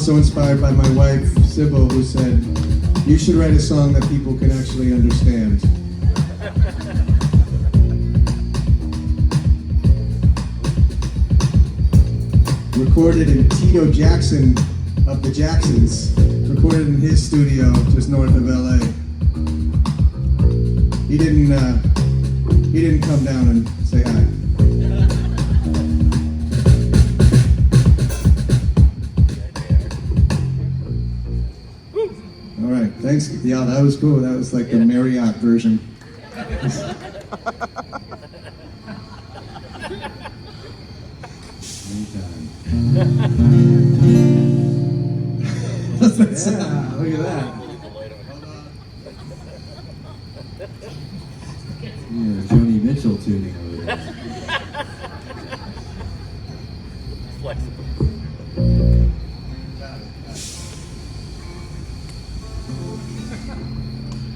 also inspired by my wife, Sybil, who said, you should write a song that people can actually understand. Recorded in Tito Jackson of the Jacksons. Recorded in his studio just north of LA. He didn't come down and say hi. All right, thanks. Yeah, that was cool. That was like the Marriott version. What's that sound? Look at that. Yeah, Joni Mitchell tuning over there. Flexible.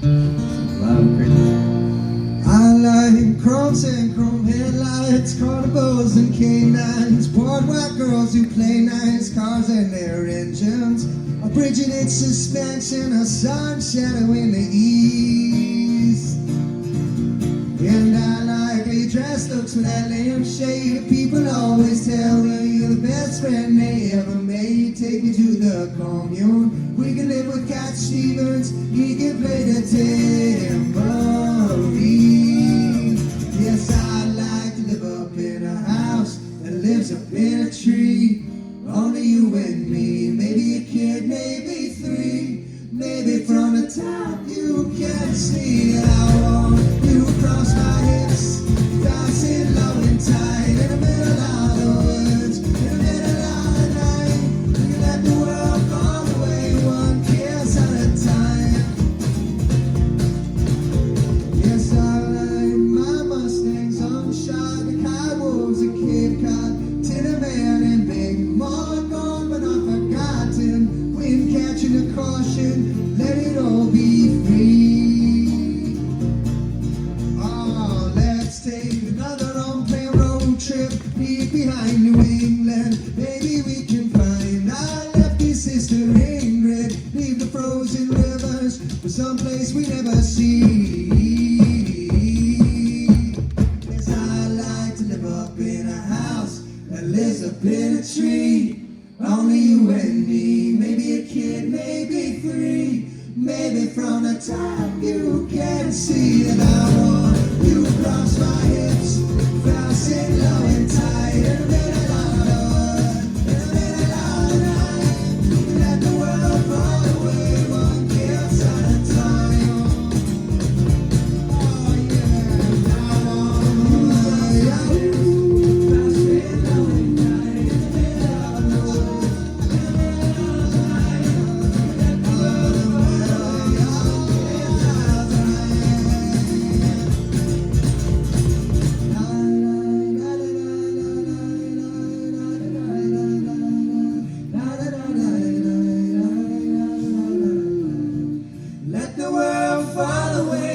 Loud and crazy. I like chromes and chrome headlights, carnivals and canines, bored white girls who play nice cars and their engines, a bridge in its suspension, a sun shadow in the east. And I like how your dress looks with that lampshade. People always tell you you're the best friend they ever made. Take me to the commune. We can live with Cat Stevens. He can play the tambourine. Yes, I'd like to live up in a house that lives up in a tree. Only you and me. Maybe a kid, maybe three. Maybe from the top you can see that I want you across my hips, dancing low and tight in the middle of the woods, in the middle of the night. You let the world fall away, one kiss at a time. Yes, I like my Mustangs on shot, the Cowboys and Cape Cod, Tinner Man and Big Mud, gone but not forgotten. Wind catching a caution, let it all be free. Oh, let's take another unplanned road trip, leave behind New England. Maybe we can find our lefty sister Ingrid. Leave the frozen rivers for someplace we never see. Yes, I like to live up in a house that lives up in a tree. Only you and me, maybe a kid, maybe three. Maybe from the top you can see that I want you across my hips, fasten low and tight in the middle of the wood, in the middle of the night. Let the world fall away, one kiss at a time. Oh yeah, I want you, fasten low and tight in the middle of the wood, in the middle of the night. Let the world fall away, one kiss at a time. Let the world fall away.